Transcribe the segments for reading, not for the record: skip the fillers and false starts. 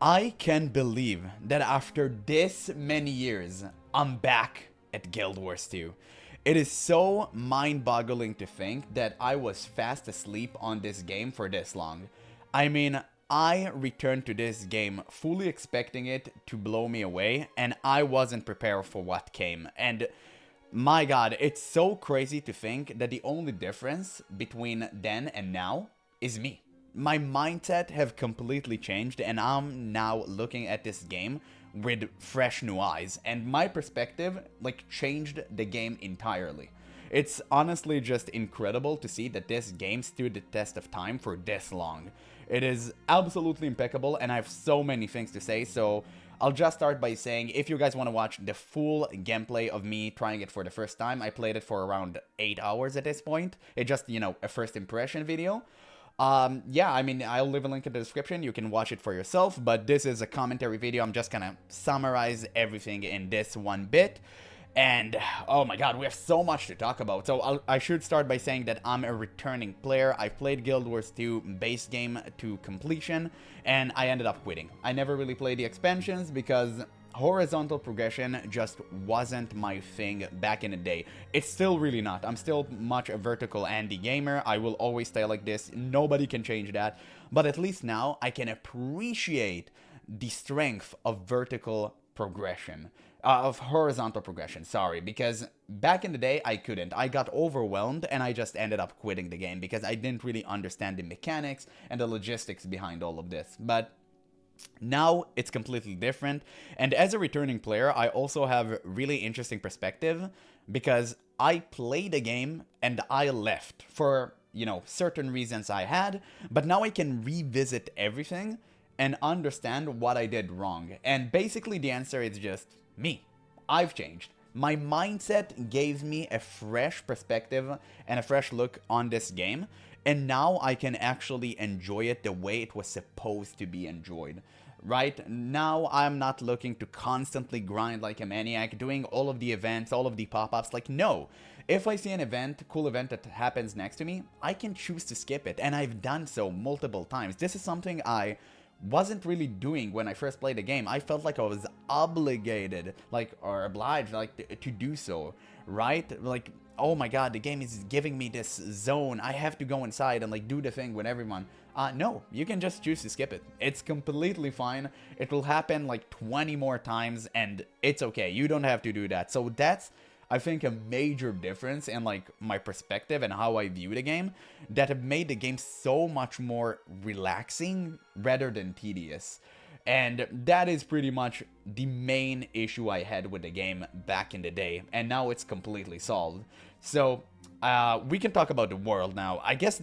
I can believe that after this many years, I'm back at Guild Wars 2. It is so mind-boggling to think that I was fast asleep on this game for this long. I mean, I returned to this game fully expecting it to blow me away, and I wasn't prepared for what came. And my god, it's so crazy to think that the only difference between then and now is me. My mindset have completely changed, and I'm now looking at this game with fresh new eyes, and my perspective like changed the game entirely. It's honestly just incredible to see that this game stood the test of time for this long. It is absolutely impeccable, and I have so many things to say, so I'll just start by saying, if you guys want to watch the full gameplay of me trying it for the first time, I played it for around 8 hours at this point. It's just, you know, a first impression video. Yeah, I mean, I'll leave a link in the description. You can watch it for yourself, but this is a commentary video. I'm just gonna summarize everything in this one bit. And, oh my god, we have so much to talk about. So I should start by saying that I'm a returning player. I played Guild Wars 2 base game to completion, and I ended up quitting. I never really played the expansions because horizontal progression just wasn't my thing back in the day. It's still really not. I'm still much a vertical Andy gamer. I will always stay like this. Nobody can change that. But at least now I can appreciate the strength of vertical progression. Of horizontal progression, sorry, because back in the day I couldn't. I got overwhelmed and I just ended up quitting the game because I didn't really understand the mechanics and the logistics behind all of this. But now it's completely different, and as a returning player, I also have really interesting perspective because I played a game and I left for, you know, certain reasons I had, but now I can revisit everything and understand what I did wrong. And basically the answer is just me. I've changed. My mindset gave me a fresh perspective and a fresh look on this game, and now I can actually enjoy it the way it was supposed to be enjoyed. Right now, I'm not looking to constantly grind like a maniac, doing all of the events, all of the pop-ups. Like, no. If I see an event, cool event that happens next to me, I can choose to skip it, and I've done so multiple times. This is something I wasn't really doing when I first played the game. I felt like I was obligated, like, or obliged, like, to do so, right? Like, oh my god, the game is giving me this zone. I have to go inside and, like, do the thing with everyone. No, you can just choose to skip it. It's completely fine. It will happen, like, 20 more times, and it's okay. You don't have to do that. So that's, I think, a major difference in, like, my perspective and how I view the game that have made the game so much more relaxing rather than tedious. And that is pretty much the main issue I had with the game back in the day, and now it's completely solved. So, we can talk about the world now. I guess,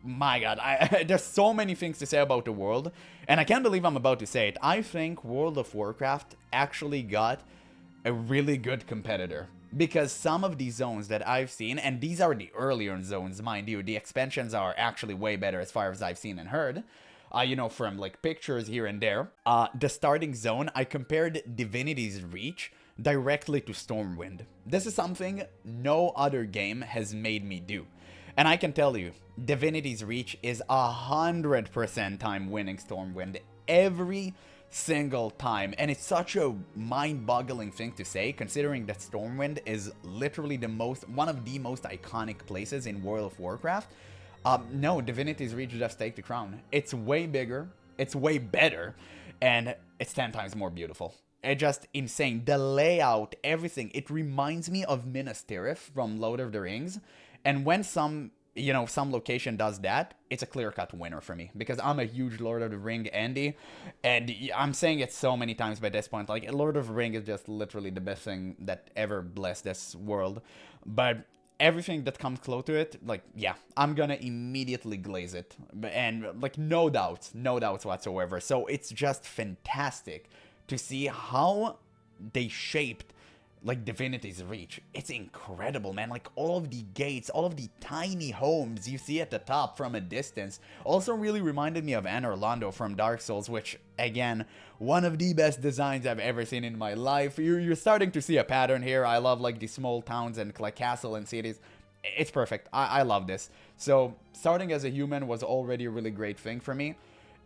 my god, there's so many things to say about the world, and I can't believe I'm about to say it. I think World of Warcraft actually got a really good competitor. Because some of these zones that I've seen, and these are the earlier zones, mind you, the expansions are actually way better as far as I've seen and heard, you know, from like pictures here and there. The starting zone, I compared Divinity's Reach directly to Stormwind. This is something no other game has made me do. And I can tell you, Divinity's Reach is 100% time winning Stormwind every single time, and it's such a mind-boggling thing to say considering that Stormwind is literally one of the most iconic places in World of Warcraft. No, Divinity's Reach just take the crown. It's way bigger, it's way better, and it's 10 times more beautiful. It's just insane. The layout, everything, it reminds me of Minas Tirith from Lord of the Rings, and when some location does that, it's a clear-cut winner for me, because I'm a huge Lord of the Ring Andy, and I'm saying it so many times by this point, like, Lord of the Ring is just literally the best thing that ever blessed this world, but everything that comes close to it, like, yeah, I'm gonna immediately glaze it, and, like, no doubts whatsoever. So it's just fantastic to see how they shaped, like, Divinity's Reach. It's incredible, man. Like, all of the gates, all of the tiny homes you see at the top from a distance also really reminded me of Anor Londo from Dark Souls, which, again, one of the best designs I've ever seen in my life. You're starting to see a pattern here. I love, like, the small towns and, like, castle and cities. It's perfect. I love this. So, starting as a human was already a really great thing for me.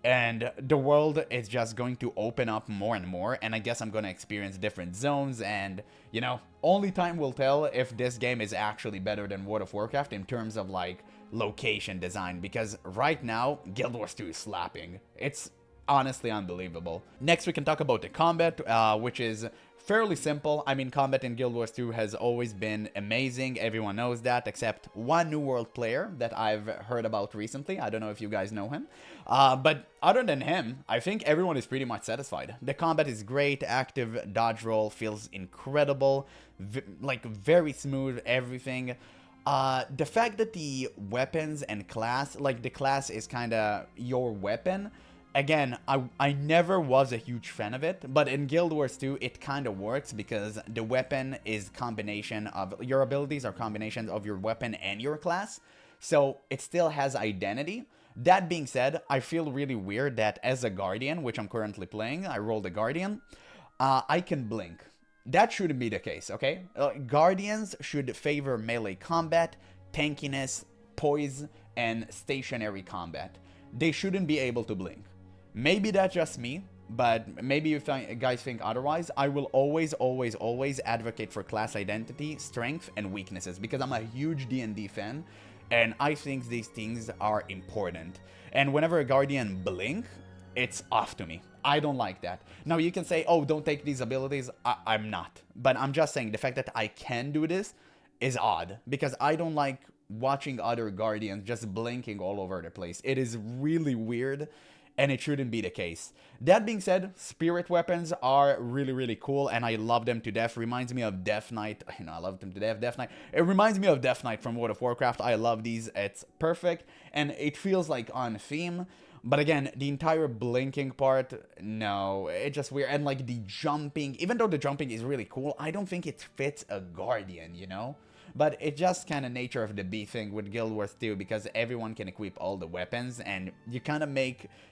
and the world is just going to open up more and more, and I guess I'm gonna experience different zones, and you know, only time will tell if this game is actually better than World of Warcraft in terms of like location design, because right now Guild Wars 2 is slapping. It's honestly unbelievable. Next we can talk about the combat, which is fairly simple. I mean, combat in Guild Wars 2 has always been amazing. Everyone knows that, except one New World player that I've heard about recently. I don't know if you guys know him. But other than him, I think everyone is pretty much satisfied. The combat is great. Active dodge roll feels incredible. Like, very smooth, everything. The fact that the weapons and class, like the class is kind of your weapon. Again, I never was a huge fan of it, but in Guild Wars 2, it kind of works because the weapon is combination of, your abilities are combinations of your weapon and your class, so it still has identity. That being said, I feel really weird that as a Guardian, which I'm currently playing, I rolled a Guardian, I can blink. That shouldn't be the case, okay? Guardians should favor melee combat, tankiness, poise, and stationary combat. They shouldn't be able to blink. Maybe that's just me, but maybe you guys think otherwise. I will always, always, always advocate for class identity, strength, and weaknesses, because I'm a huge D&D fan, and I think these things are important. And whenever a Guardian blink, it's off to me. I don't like that. Now, you can say, oh, don't take these abilities. I'm not. But I'm just saying, the fact that I can do this is odd, because I don't like watching other Guardians just blinking all over the place. It is really weird, and it shouldn't be the case. That being said, spirit weapons are really, really cool, and I love them to death. Reminds me of Death Knight. You know, I love them to death. Death Knight. It reminds me of Death Knight from World of Warcraft. I love these. It's perfect, and it feels like on theme. But again, the entire blinking part, no, it's just weird. And like the jumping, even though the jumping is really cool, I don't think it fits a Guardian, you know? But it's just kind of nature of the beast thing with Guild Wars 2, because everyone can equip all the weapons, and you kind of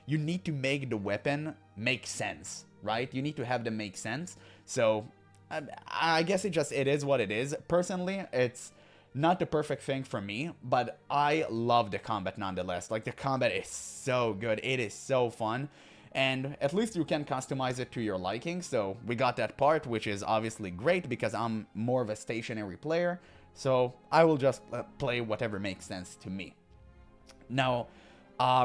you need to make the weapon make sense, right? You need to have them make sense. So I guess it is what it is. Personally, it's not the perfect thing for me, but I love the combat nonetheless. Like, the combat is so good. It is so fun. And at least you can customize it to your liking. So we got that part, which is obviously great because I'm more of a stationary player. So I will just play whatever makes sense to me. Now,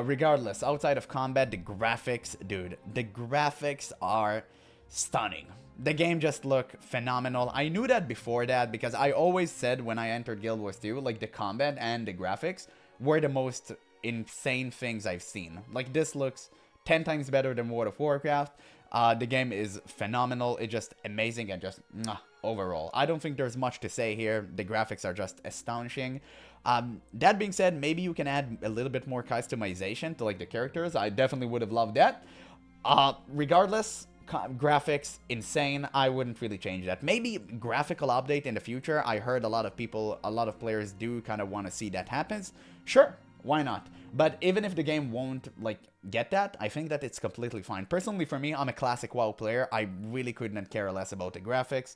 regardless, outside of combat, the graphics, dude, the graphics are stunning. The game just look phenomenal. I knew that before that because I always said when I entered Guild Wars 2, like the combat and the graphics were the most insane things I've seen. Like, this looks 10 times better than World of Warcraft. The game is phenomenal. It's just amazing and just overall. I don't think there's much to say here. The graphics are just astonishing. That being said, maybe you can add a little bit more customization to like the characters. I definitely would have loved that. Regardless, graphics insane. I wouldn't really change that. Maybe graphical update in the future. I heard a lot of players do kind of want to see that happens. Sure, why not? But even if the game won't like get that, I think that it's completely fine. Personally, for me, I'm a classic WoW player. I really couldn't care less about the graphics.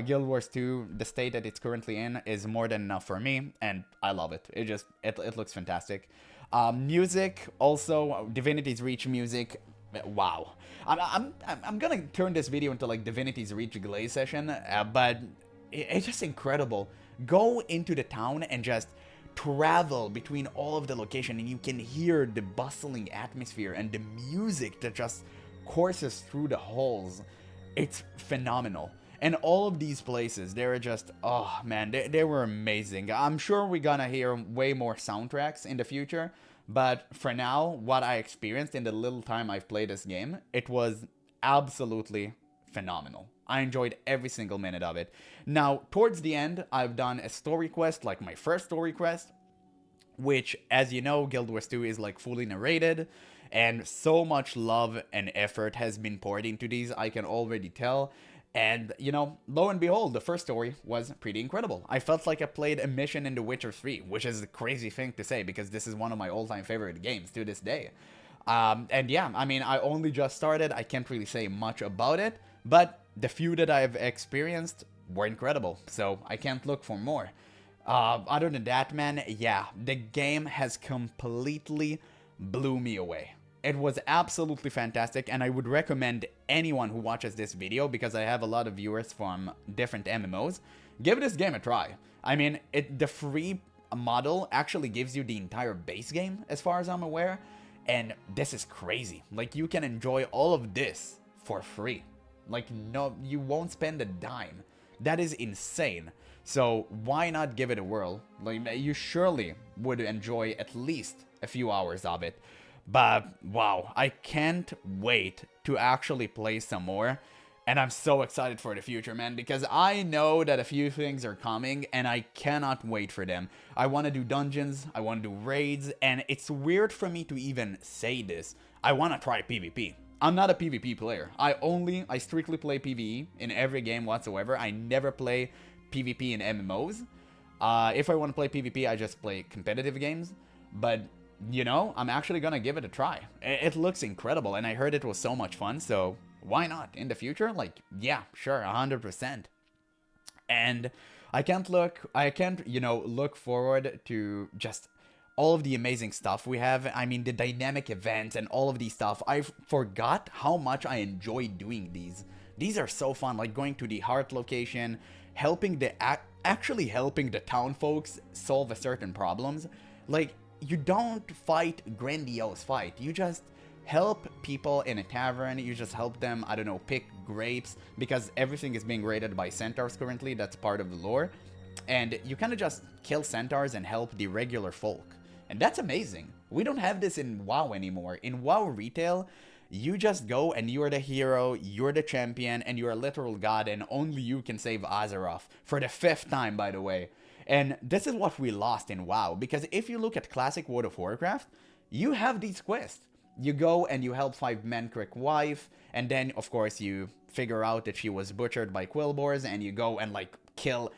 Guild Wars 2, the state that it's currently in, is more than enough for me, and I love it. It looks fantastic. Music, also Divinity's Reach music. Wow. I'm gonna turn this video into like Divinity's Reach Glaze session, but it's just incredible. Go into the town and just travel between all of the location, and you can hear the bustling atmosphere and the music that just courses through the halls. It's phenomenal. And all of these places, they're just, oh man, they were amazing. I'm sure we're gonna hear way more soundtracks in the future, but for now, what I experienced in the little time I've played this game, it was absolutely phenomenal. I enjoyed every single minute of it. Now, towards the end, I've done a story quest, like my first story quest, which, as you know, Guild Wars 2 is like fully narrated, and so much love and effort has been poured into these, I can already tell. And, you know, lo and behold, the first story was pretty incredible. I felt like I played a mission in The Witcher 3, which is a crazy thing to say because this is one of my all-time favorite games to this day. And yeah, I mean, I only just started. I can't really say much about it, but the few that I've experienced were incredible, so I can't look for more. Other than that, man, yeah, the game has completely blew me away. It was absolutely fantastic, and I would recommend anyone who watches this video, because I have a lot of viewers from different MMOs, give this game a try. I mean, the free model actually gives you the entire base game, as far as I'm aware, and this is crazy. Like, you can enjoy all of this for free. Like, no, you won't spend a dime. That is insane. So why not give it a whirl? Like, you surely would enjoy at least a few hours of it. But wow, I can't wait to actually play some more. And I'm so excited for the future, man, because I know that a few things are coming and I cannot wait for them. I want to do dungeons, I want to do raids, and it's weird for me to even say this. I want to try PvP. I'm not a PvP player. I strictly play PvE in every game whatsoever. I never play PvP in MMOs. If I want to play PvP, I just play competitive games. But, you know, I'm actually gonna give it a try. It looks incredible, and I heard it was so much fun, so why not? In the future? Like, yeah, sure, 100%. And I can't, you know, look forward to just all of the amazing stuff we have. I mean, the dynamic events and all of these stuff. I forgot how much I enjoy doing these. These are so fun, like going to the heart location, helping actually helping the town folks solve a certain problems. Like, you don't fight grandiose fight. You just help people in a tavern. You just help them, I don't know, pick grapes, because everything is being raided by centaurs currently. That's part of the lore. And you kind of just kill centaurs and help the regular folk. And that's amazing. We don't have this in WoW anymore. In WoW retail, you just go and you're the hero, you're the champion, and you're a literal god, and only you can save Azeroth. For the 5th time, by the way. And this is what we lost in WoW, because if you look at classic World of Warcraft, you have these quests. You go and you help 5-Mankrik wife, and then, of course, you figure out that she was butchered by Quillboars, and you go and, like, kill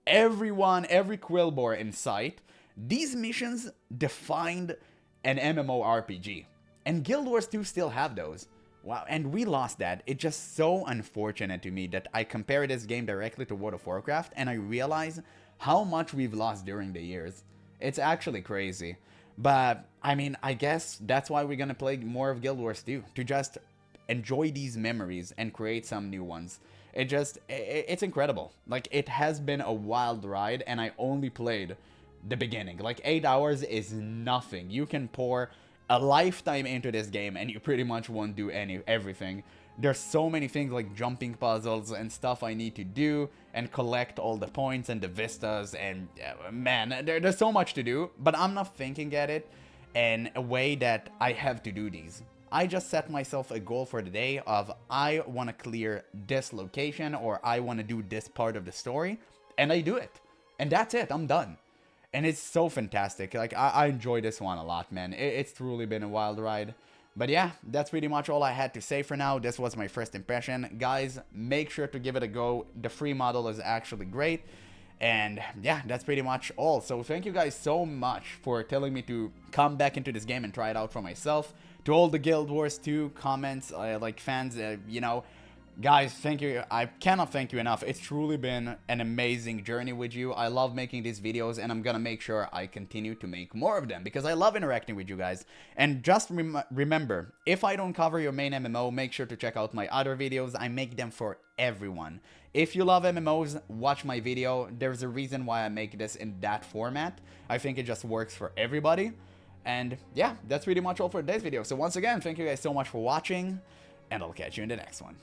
everyone, every Quillboar in sight. These missions defined an MMORPG. And Guild Wars 2 still have those. Wow, and we lost that. It's just so unfortunate to me that I compare this game directly to World of Warcraft, and I realize how much we've lost during the years. It's actually crazy. But, I mean, I guess that's why we're gonna play more of Guild Wars 2. To just enjoy these memories and create some new ones. It's incredible. Like, it has been a wild ride, and I only played the beginning. Like, 8 hours is nothing. You can pour a lifetime into this game and you pretty much won't do everything. There's so many things like jumping puzzles and stuff I need to do and collect all the points and the vistas, and man, there's so much to do, but I'm not thinking at it in a way that I have to do these. I just set myself a goal for the day of I want to clear this location, or I want to do this part of the story, and I do it. And that's it, I'm done. And it's so fantastic. Like, I enjoy this one a lot, man. It's truly been a wild ride. But yeah, that's pretty much all I had to say for now. This was my first impression. Guys, make sure to give it a go. The free model is actually great. And yeah, that's pretty much all. So thank you guys so much for telling me to come back into this game and try it out for myself. To all the Guild Wars 2 comments, like fans, you know, guys, thank you. I cannot thank you enough. It's truly been an amazing journey with you. I love making these videos, and I'm gonna make sure I continue to make more of them because I love interacting with you guys. And just remember, if I don't cover your main MMO, make sure to check out my other videos. I make them for everyone. If you love MMOs, watch my video. There's a reason why I make this in that format. I think it just works for everybody. And yeah, that's pretty much all for today's video. So once again, thank you guys so much for watching, and I'll catch you in the next one.